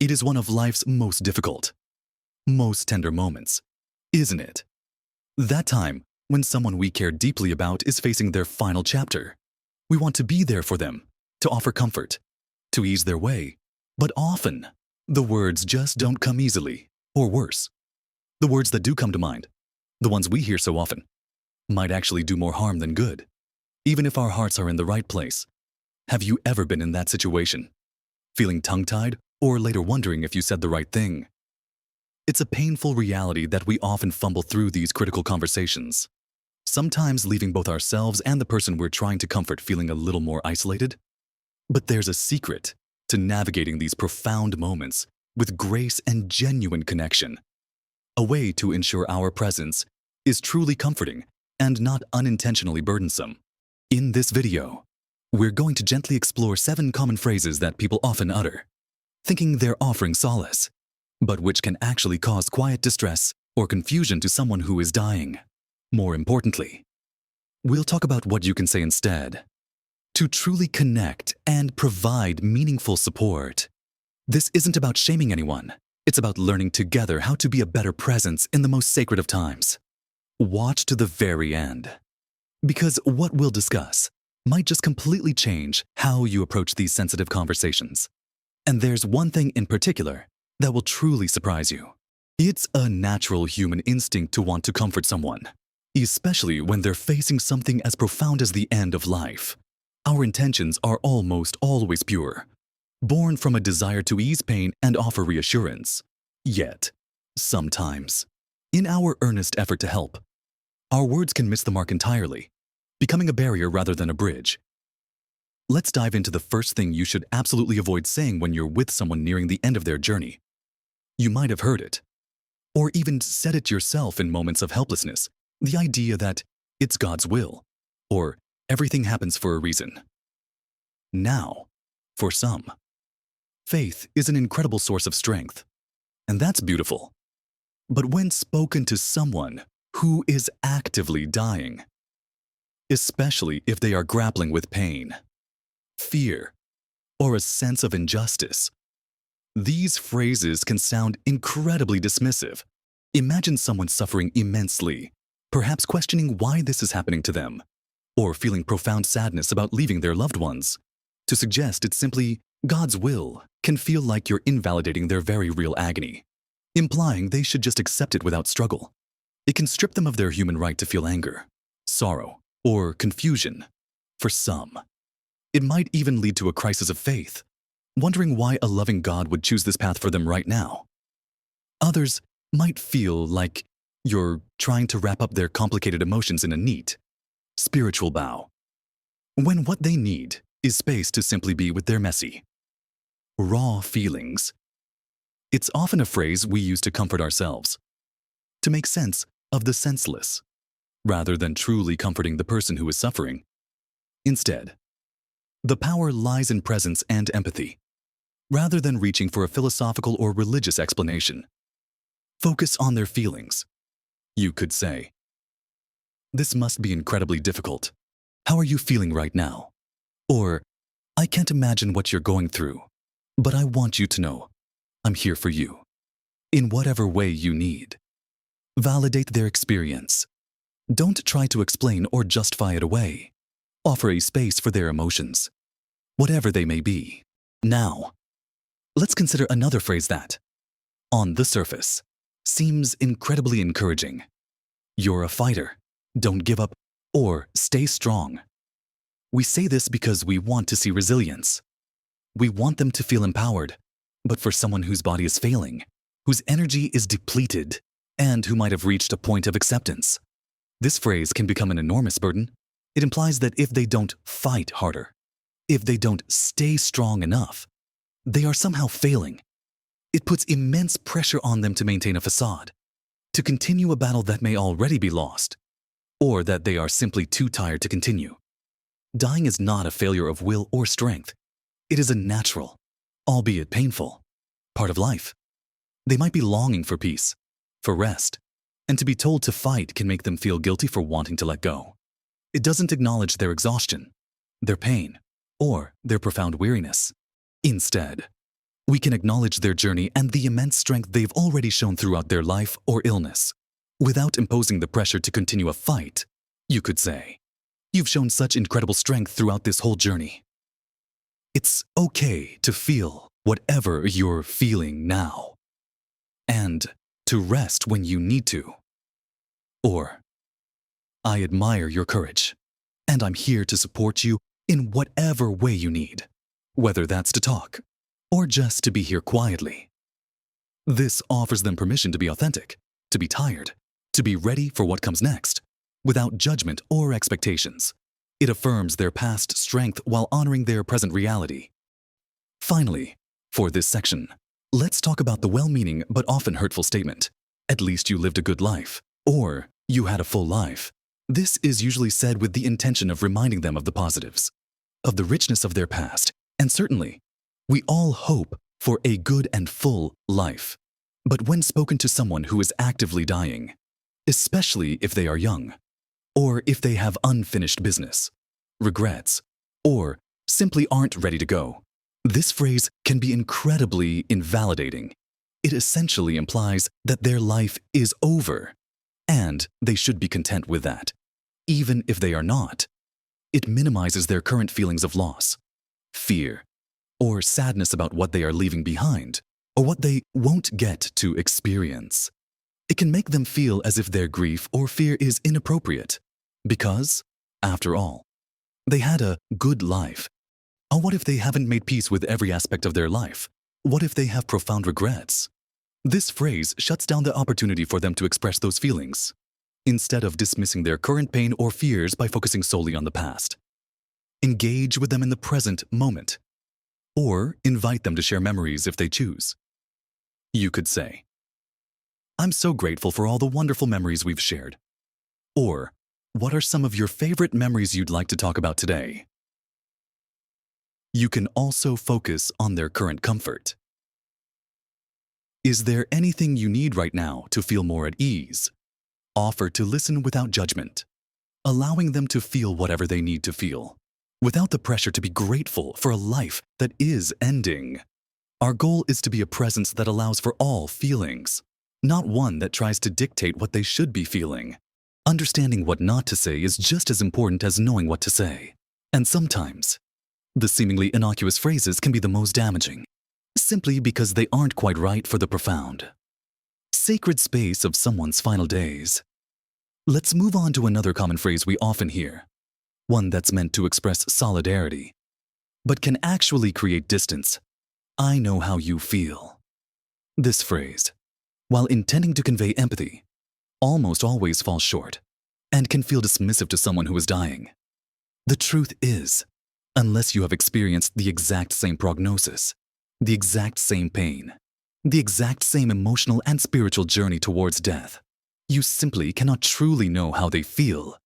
It is one of life's most difficult, most tender moments, isn't it? That time when someone we care deeply about is facing their final chapter. We want to be there for them, to offer comfort, to ease their way. But often, the words just don't come easily, or worse. The words that do come to mind, the ones we hear so often, might actually do more harm than good, even if our hearts are in the right place. Have you ever been in that situation? Feeling tongue-tied, or later wondering if you said the right thing? It's a painful reality that we often fumble through these critical conversations, sometimes leaving both ourselves and the person we're trying to comfort feeling a little more isolated. But there's a secret to navigating these profound moments with grace and genuine connection. A way to ensure our presence is truly comforting and not unintentionally burdensome. In this video, we're going to gently explore 7 common phrases that people often utter, thinking they're offering solace, but which can actually cause quiet distress or confusion to someone who is dying. More importantly, we'll talk about what you can say instead to truly connect and provide meaningful support. This isn't about shaming anyone. It's about learning together how to be a better presence in the most sacred of times. Watch to the very end, because what we'll discuss might just completely change how you approach these sensitive conversations. And there's one thing in particular that will truly surprise you. It's a natural human instinct to want to comfort someone, especially when they're facing something as profound as the end of life. Our intentions are almost always pure, born from a desire to ease pain and offer reassurance. Yet, sometimes, in our earnest effort to help, our words can miss the mark entirely, becoming a barrier rather than a bridge. Let's dive into the first thing you should absolutely avoid saying when you're with someone nearing the end of their journey. You might have heard it, or even said it yourself in moments of helplessness, the idea that it's God's will, or everything happens for a reason. Now, for some, faith is an incredible source of strength, and that's beautiful. But when spoken to someone who is actively dying, especially if they are grappling with pain, fear, or a sense of injustice, these phrases can sound incredibly dismissive. Imagine someone suffering immensely, perhaps questioning why this is happening to them, or feeling profound sadness about leaving their loved ones. To suggest it's simply God's will can feel like you're invalidating their very real agony, implying they should just accept it without struggle. It can strip them of their human right to feel anger, sorrow, or confusion. For some, it might even lead to a crisis of faith, wondering why a loving God would choose this path for them right now. Others might feel like you're trying to wrap up their complicated emotions in a neat, spiritual bow, when what they need is space to simply be with their messy, raw feelings. It's often a phrase we use to comfort ourselves, to make sense of the senseless, rather than truly comforting the person who is suffering. Instead, the power lies in presence and empathy, rather than reaching for a philosophical or religious explanation. Focus on their feelings. You could say, "This must be incredibly difficult. How are you feeling right now?" Or, "I can't imagine what you're going through, but I want you to know I'm here for you, in whatever way you need." Validate their experience. Don't try to explain or justify it away. Offer a space for their emotions, whatever they may be. Now, let's consider another phrase that, on the surface, seems incredibly encouraging. You're a fighter. Don't give up, or stay strong. We say this because we want to see resilience. We want them to feel empowered, but for someone whose body is failing, whose energy is depleted, and who might have reached a point of acceptance, this phrase can become an enormous burden. It implies that if they don't fight harder, if they don't stay strong enough, they are somehow failing. It puts immense pressure on them to maintain a facade, to continue a battle that may already be lost, or that they are simply too tired to continue. Dying is not a failure of will or strength. It is a natural, albeit painful, part of life. They might be longing for peace, for rest, and to be told to fight can make them feel guilty for wanting to let go. It doesn't acknowledge their exhaustion, their pain, or their profound weariness. Instead, We can acknowledge their journey and the immense strength they've already shown throughout their life or illness, without imposing the pressure to continue a fight. You could say, "You've shown such incredible strength throughout this whole journey." It's okay to feel whatever you're feeling now, and to rest when you need to. Or, "I admire your courage, and I'm here to support you in whatever way you need," whether that's to talk or just to be here quietly. This offers them permission to be authentic, to be tired, to be ready for what comes next, without judgment or expectations. It affirms their past strength while honoring their present reality. Finally, for this section, let's talk about the well-meaning but often hurtful statement, "At least you lived a good life," or "You had a full life." This is usually said with the intention of reminding them of the positives, of the richness of their past, and certainly, we all hope for a good and full life. But when spoken to someone who is actively dying, especially if they are young, or if they have unfinished business, regrets, or simply aren't ready to go, this phrase can be incredibly invalidating. It essentially implies that their life is over, and they should be content with that, even if they are not. It minimizes their current feelings of loss, fear, or sadness about what they are leaving behind, or what they won't get to experience. It can make them feel as if their grief or fear is inappropriate, because, after all, they had a good life. Or what if they haven't made peace with every aspect of their life? What if they have profound regrets? This phrase shuts down the opportunity for them to express those feelings, instead of dismissing their current pain or fears by focusing solely on the past. Engage with them in the present moment, or invite them to share memories if they choose. You could say, "I'm so grateful for all the wonderful memories we've shared." Or, "What are some of your favorite memories you'd like to talk about today?" You can also focus on their current comfort. Is there anything you need right now to feel more at ease? Offer to listen without judgment, allowing them to feel whatever they need to feel, without the pressure to be grateful for a life that is ending. Our goal is to be a presence that allows for all feelings, not one that tries to dictate what they should be feeling. Understanding what not to say is just as important as knowing what to say. And sometimes, the seemingly innocuous phrases can be the most damaging, simply because they aren't quite right for the profound, sacred space of someone's final days. Let's move on to another common phrase we often hear, one that's meant to express solidarity, but can actually create distance. "I know how you feel." This phrase, while intending to convey empathy, almost always falls short and can feel dismissive to someone who is dying. The truth is, unless you have experienced the exact same prognosis, the exact same pain, the exact same emotional and spiritual journey towards death, you simply cannot truly know how they feel.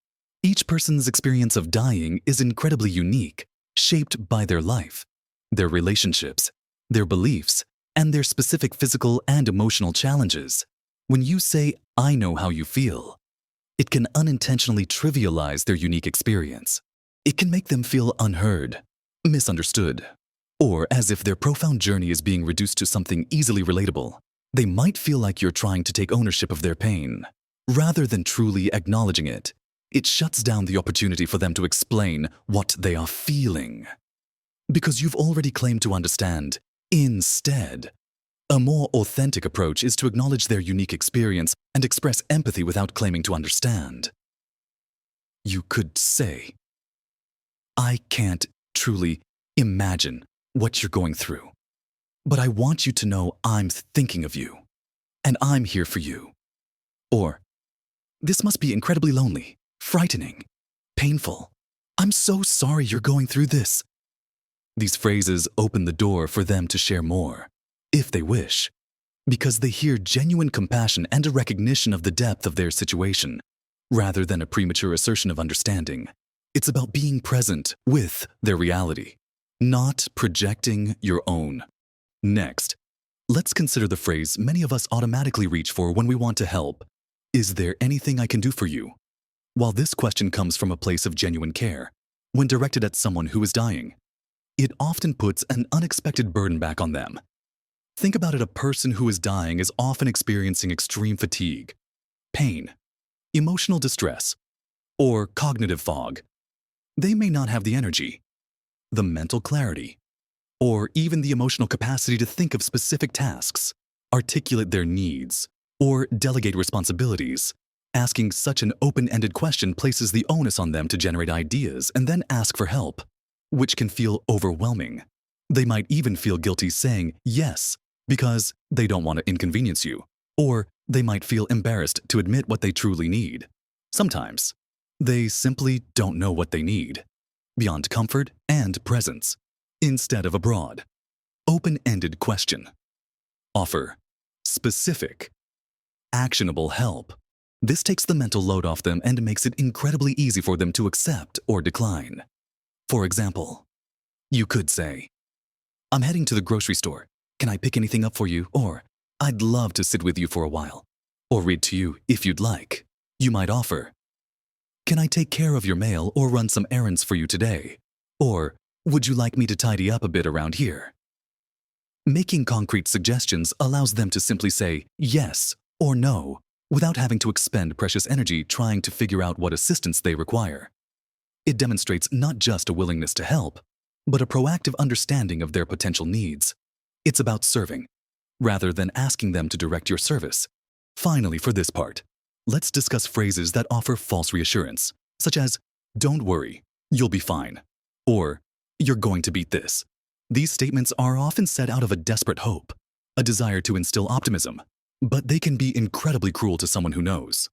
Each person's experience of dying is incredibly unique, shaped by their life, their relationships, their beliefs, and their specific physical and emotional challenges. When you say, "I know how you feel," it can unintentionally trivialize their unique experience. It can make them feel unheard, misunderstood, or as if their profound journey is being reduced to something easily relatable. They might feel like you're trying to take ownership of their pain, rather than truly acknowledging it. It shuts down the opportunity for them to explain what they are feeling, because you've already claimed to understand. Instead, a more authentic approach is to acknowledge their unique experience and express empathy without claiming to understand. You could say, "I can't truly imagine what you're going through, but I want you to know I'm thinking of you, and I'm here for you." Or, "This must be incredibly lonely, frightening, painful. I'm so sorry you're going through this." These phrases open the door for them to share more, if they wish, because they hear genuine compassion and a recognition of the depth of their situation, rather than a premature assertion of understanding. It's about being present with their reality, not projecting your own. Next, let's consider the phrase many of us automatically reach for when we want to help. Is there anything I can do for you? While this question comes from a place of genuine care, when directed at someone who is dying, it often puts an unexpected burden back on them. Think about it, a person who is dying is often experiencing extreme fatigue, pain, emotional distress, or cognitive fog. They may not have the energy, the mental clarity, or even the emotional capacity to think of specific tasks, articulate their needs, or delegate responsibilities. Asking such an open-ended question places the onus on them to generate ideas and then ask for help, which can feel overwhelming. They might even feel guilty saying yes because they don't want to inconvenience you, or they might feel embarrassed to admit what they truly need. Sometimes, they simply don't know what they need, beyond comfort and presence, instead of a broad, open-ended question. Offer specific, actionable help. This takes the mental load off them and makes it incredibly easy for them to accept or decline. For example, you could say, "I'm heading to the grocery store. Can I pick anything up for you?" Or, "I'd love to sit with you for a while," or read to you if you'd like. You might offer, "Can I take care of your mail or run some errands for you today?" Or, "Would you like me to tidy up a bit around here?" Making concrete suggestions allows them to simply say yes or no without having to expend precious energy trying to figure out what assistance they require. It demonstrates not just a willingness to help, but a proactive understanding of their potential needs. It's about serving, rather than asking them to direct your service. Finally, for this part, let's discuss phrases that offer false reassurance, such as, "Don't worry, you'll be fine," or "You're going to beat this." These statements are often said out of a desperate hope, a desire to instill optimism, but they can be incredibly cruel to someone who knows,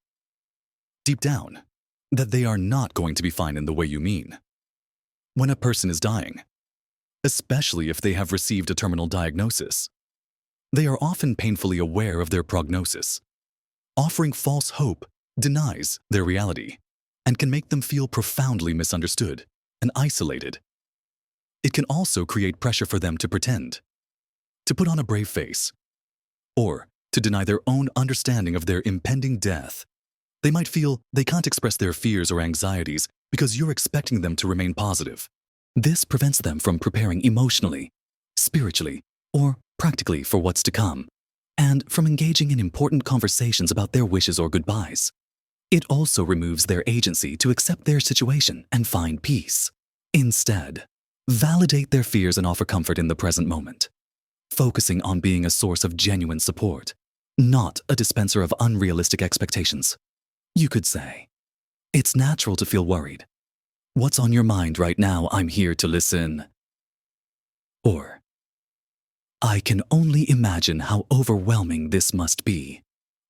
deep down, that they are not going to be fine in the way you mean. When a person is dying, especially if they have received a terminal diagnosis, they are often painfully aware of their prognosis. Offering false hope denies their reality and can make them feel profoundly misunderstood and isolated. It can also create pressure for them to pretend, to put on a brave face, or to deny their own understanding of their impending death. They might feel they can't express their fears or anxieties because you're expecting them to remain positive. This prevents them from preparing emotionally, spiritually, or practically for what's to come, and from engaging in important conversations about their wishes or goodbyes. It also removes their agency to accept their situation and find peace. Instead, validate their fears and offer comfort in the present moment, focusing on being a source of genuine support, not a dispenser of unrealistic expectations. You could say, "It's natural to feel worried. What's on your mind right now? I'm here to listen." Or, "I can only imagine how overwhelming this must be.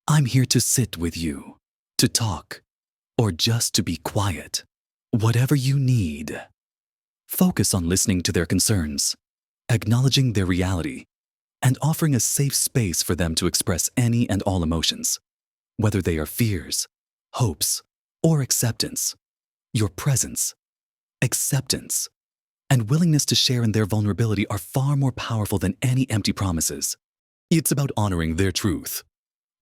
I'm here to sit with you, to talk, or just to be quiet. Whatever you need." Focus on listening to their concerns, acknowledging their reality, and offering a safe space for them to express any and all emotions, whether they are fears, hopes, or acceptance. Your presence, acceptance, and willingness to share in their vulnerability are far more powerful than any empty promises. It's about honoring their truth,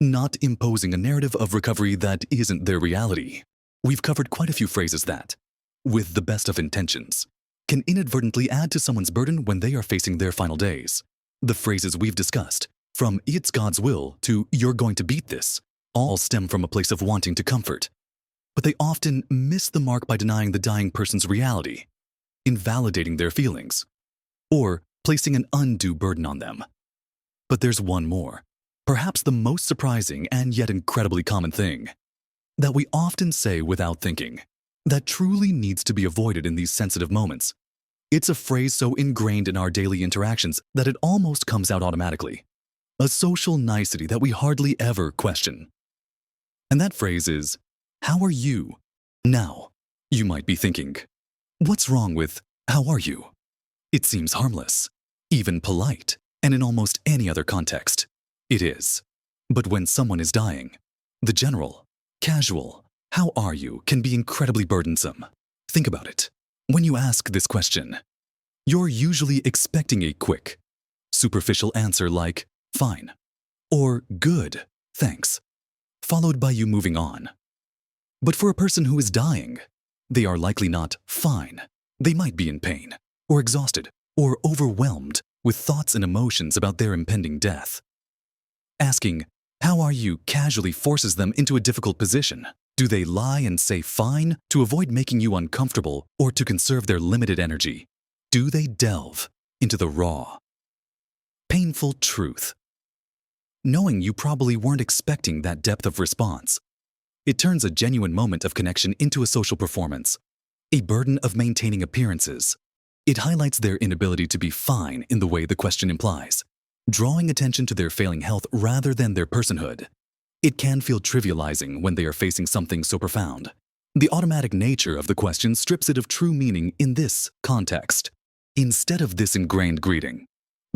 not imposing a narrative of recovery that isn't their reality. We've covered quite a few phrases that, with the best of intentions, can inadvertently add to someone's burden when they are facing their final days. The phrases we've discussed, from "It's God's will" to "You're going to beat this," all stem from a place of wanting to comfort. But they often miss the mark by denying the dying person's reality, invalidating their feelings, or placing an undue burden on them. But there's one more, perhaps the most surprising and yet incredibly common thing, that we often say without thinking, that truly needs to be avoided in these sensitive moments. It's a phrase so ingrained in our daily interactions that it almost comes out automatically, a social nicety that we hardly ever question. And that phrase is, "How are you?" Now, you might be thinking, what's wrong with "How are you?" It seems harmless, even polite, and in almost any other context, it is. But when someone is dying, the general, casual, "How are you?" can be incredibly burdensome. Think about it. When you ask this question, you're usually expecting a quick, superficial answer like, "Fine," or "Good, thanks," followed by you moving on. But for a person who is dying, they are likely not fine. They might be in pain, or exhausted, or overwhelmed, with thoughts and emotions about their impending death. Asking, "How are you?" casually forces them into a difficult position. Do they lie and say fine to avoid making you uncomfortable or to conserve their limited energy? Do they delve into the raw, painful truth? Knowing you probably weren't expecting that depth of response, it turns a genuine moment of connection into a social performance, a burden of maintaining appearances. It highlights their inability to be fine in the way the question implies, drawing attention to their failing health rather than their personhood. It can feel trivializing when they are facing something so profound. The automatic nature of the question strips it of true meaning in this context. Instead of this ingrained greeting,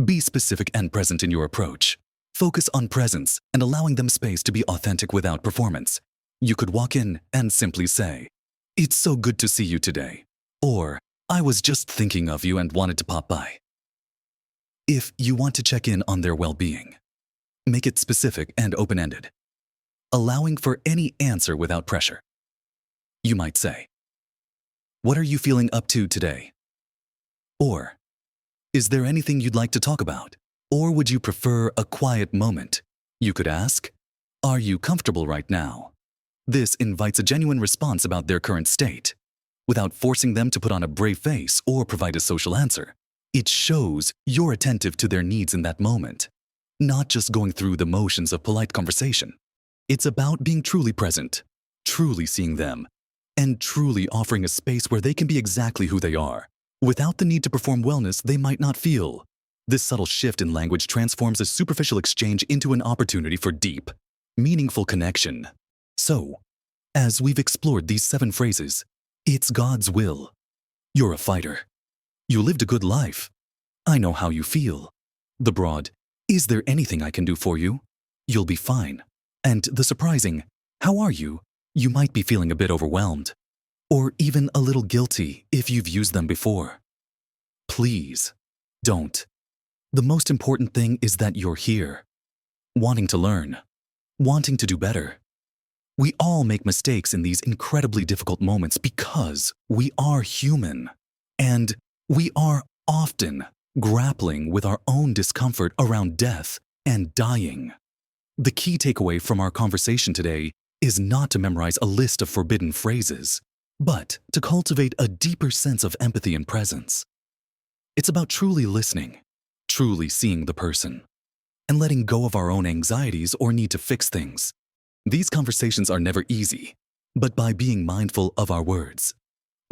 be specific and present in your approach. Focus on presence and allowing them space to be authentic without performance. You could walk in and simply say, "It's so good to see you today," or "I was just thinking of you and wanted to pop by." If you want to check in on their well-being, make it specific and open-ended, allowing for any answer without pressure. You might say, "What are you feeling up to today?" Or, "Is there anything you'd like to talk about? Or would you prefer a quiet moment?" You could ask, "Are you comfortable right now?" This invites a genuine response about their current state, without forcing them to put on a brave face or provide a social answer. It shows you're attentive to their needs in that moment, not just going through the motions of polite conversation. It's about being truly present, truly seeing them, and truly offering a space where they can be exactly who they are, without the need to perform wellness they might not feel. This subtle shift in language transforms a superficial exchange into an opportunity for deep, meaningful connection. So, as we've explored these 7 phrases, it's God's will. You're a fighter. You lived a good life. I know how you feel. The broad, "Is there anything I can do for you?" You'll be fine. And the surprising, "How are you?" You might be feeling a bit overwhelmed, or even a little guilty if you've used them before. Please, don't. The most important thing is that you're here, wanting to learn, wanting to do better. We all make mistakes in these incredibly difficult moments because we are human, and we are often grappling with our own discomfort around death and dying. The key takeaway from our conversation today is not to memorize a list of forbidden phrases, but to cultivate a deeper sense of empathy and presence. It's about truly listening, truly seeing the person, and letting go of our own anxieties or need to fix things. These conversations are never easy, but by being mindful of our words,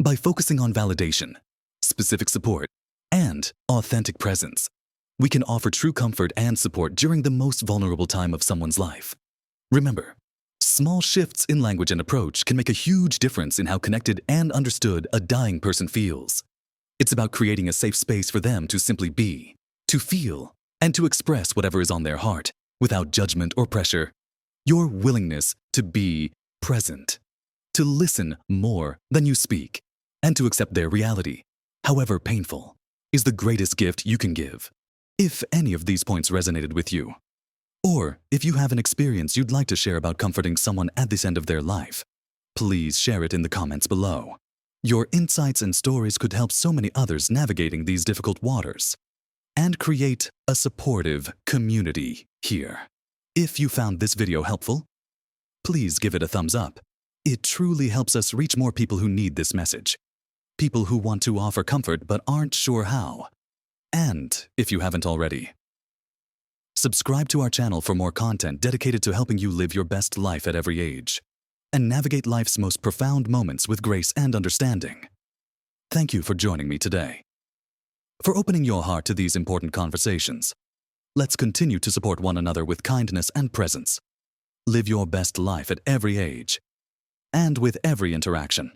by focusing on validation, specific support, and authentic presence, we can offer true comfort and support during the most vulnerable time of someone's life. Remember, small shifts in language and approach can make a huge difference in how connected and understood a dying person feels. It's about creating a safe space for them to simply be, to feel, and to express whatever is on their heart without judgment or pressure. Your willingness to be present, to listen more than you speak, and to accept their reality, however painful, is the greatest gift you can give. If any of these points resonated with you, or if you have an experience you'd like to share about comforting someone at this end of their life, please share it in the comments below. Your insights and stories could help so many others navigating these difficult waters and create a supportive community here. If you found this video helpful, please give it a thumbs up. It truly helps us reach more people who need this message. People who want to offer comfort but aren't sure how. And if you haven't already, subscribe to our channel for more content dedicated to helping you live your best life at every age and navigate life's most profound moments with grace and understanding. Thank you for joining me today, for opening your heart to these important conversations. Let's continue to support one another with kindness and presence. Live your best life at every age and with every interaction.